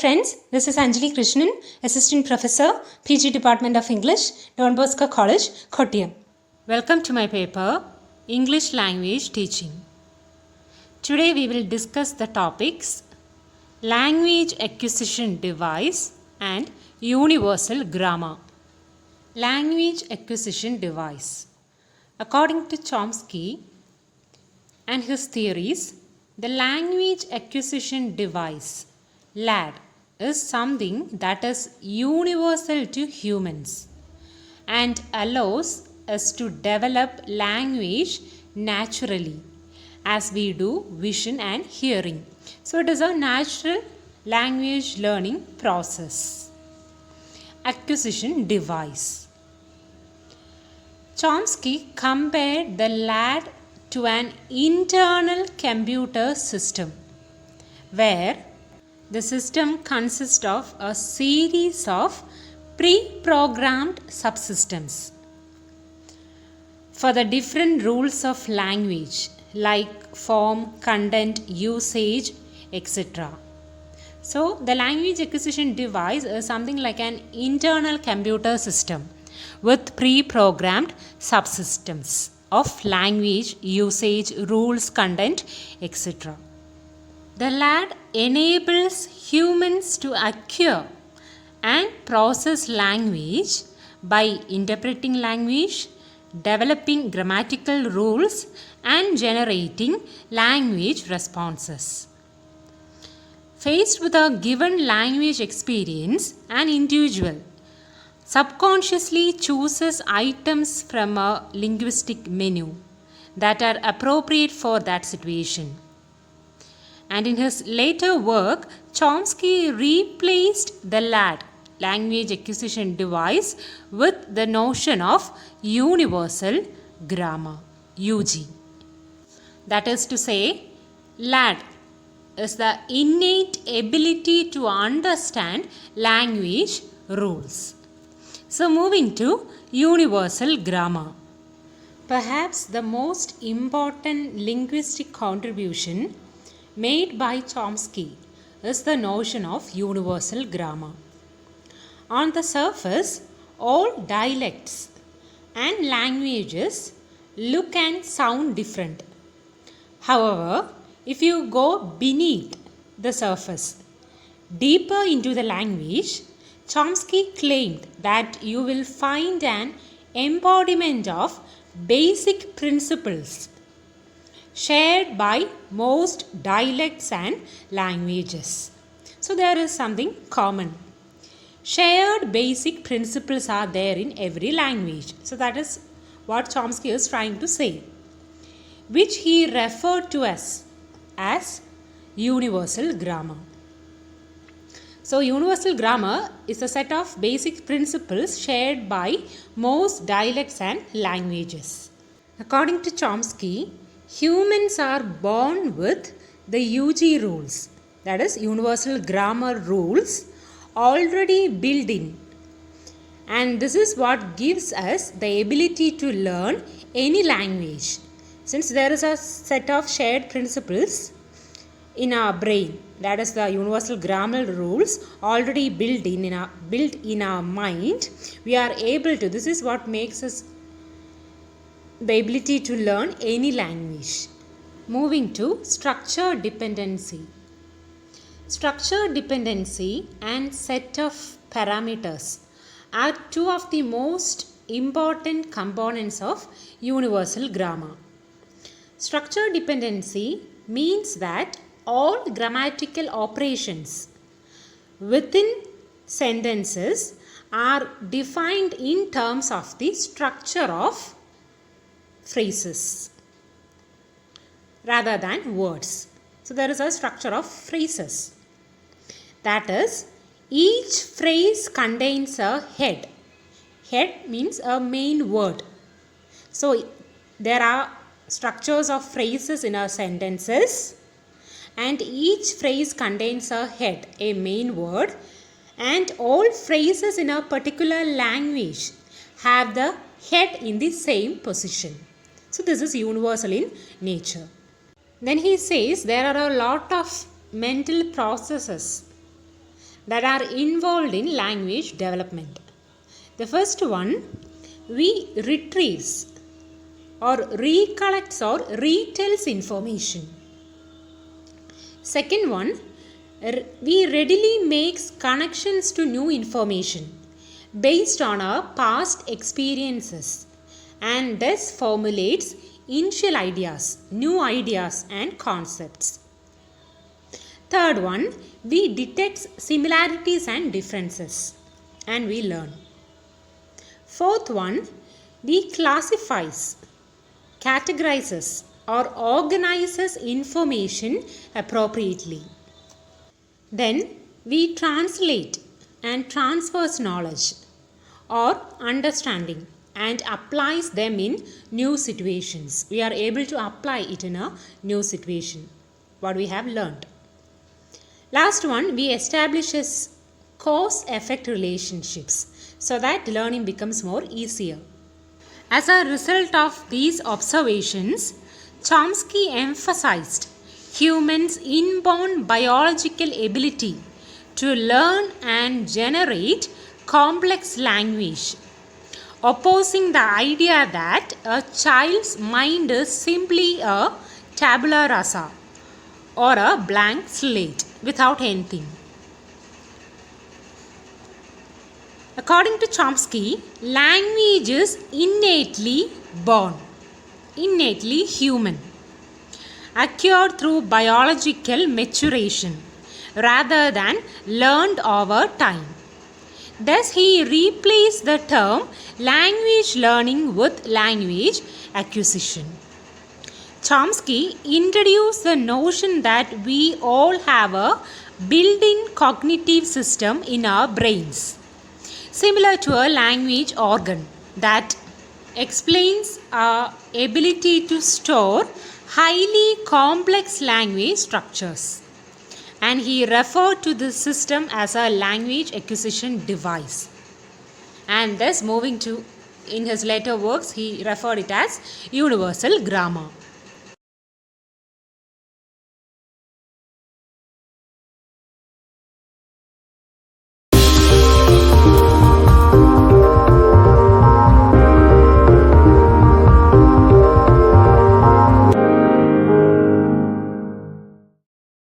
friends, this is Anjali Krishnan, Assistant Professor, PG Department of English, Don Bosco College, Kottayam. Welcome to my paper, English Language Teaching. Today we will discuss the topics Language Acquisition Device and Universal Grammar. Language Acquisition Device. According to Chomsky and his theories, the language acquisition device LAD is something that is universal to humans and allows us to develop language naturally as we do vision and hearing. So it is a natural language learning process. Acquisition device. Chomsky compared the LAD to an internal computer system where the system consists of a series of pre-programmed subsystems for the different rules of language like form, content, usage, etc. So the language acquisition device is something like an internal computer system with pre-programmed subsystems of language, usage, rules, content, etc. The LAD enables humans to acquire and process language by interpreting language, developing grammatical rules, and generating language responses. Faced with a given language experience, an individual subconsciously chooses items from a linguistic menu that are appropriate for that situation. And in his later work, Chomsky replaced the LAD, language acquisition device, with the notion of universal grammar, UG. That is to say, LAD is the innate ability to understand language rules. So moving to universal grammar. Perhaps the most important linguistic contribution made by Chomsky is the notion of universal grammar. On the surface, all dialects and languages look and sound different. However, if you go beneath the surface, deeper into the language, Chomsky claimed that you will find an embodiment of basic principles shared by most dialects and languages. So there is something common. Shared basic principles are there in every language. So that is what Chomsky is trying to say, which he referred to as universal grammar. So universal grammar is a set of basic principles shared by most dialects and languages. According to Chomsky, humans are born with the UG rules, that is universal grammar rules, already built in. And this is what gives us the ability to learn any language. Since there is a set of shared principles in our brain, that is the universal grammar rules already built in our mind, we are able to, this is what makes us the ability to learn any language. Moving to structure dependency. Structure dependency and set of parameters are two of the most important components of universal grammar. Structure dependency means that all grammatical operations within sentences are defined in terms of the structure of phrases rather than words. So there is a structure of phrases. That is, each phrase contains a head. Head means a main word. So there are structures of phrases in our sentences, and each phrase contains a head, a main word, and all phrases in a particular language have the head in the same position. So this is universal in nature. Then he says there are a lot of mental processes that are involved in language development. The first one, we retrieves or recollects or retells information. Second one, we readily makes connections to new information based on our past experiences and thus formulates initial ideas, new ideas and concepts. Third one, we detect similarities and differences and we learn. Fourth one, we classifies, categorizes or organizes information appropriately. Then we translate and transfers knowledge or understanding and applies them in new situations. We are able to apply it in a new situation, what we have learned. Last one, we establishes cause-effect relationships so that learning becomes more easier. As a result of these observations, Chomsky emphasized humans' inborn biological ability to learn and generate complex language, opposing the idea that a child's mind is simply a tabula rasa or a blank slate without anything. According to Chomsky, language is innately born, innately human, acquired through biological maturation rather than learned over time. Thus, he replaced the term language learning with language acquisition. Chomsky introduced the notion that we all have a built-in cognitive system in our brains, similar to a language organ that explains our ability to store highly complex language structures. And he referred to this system as a language acquisition device. And thus, moving to, in his later works, he referred it as universal grammar.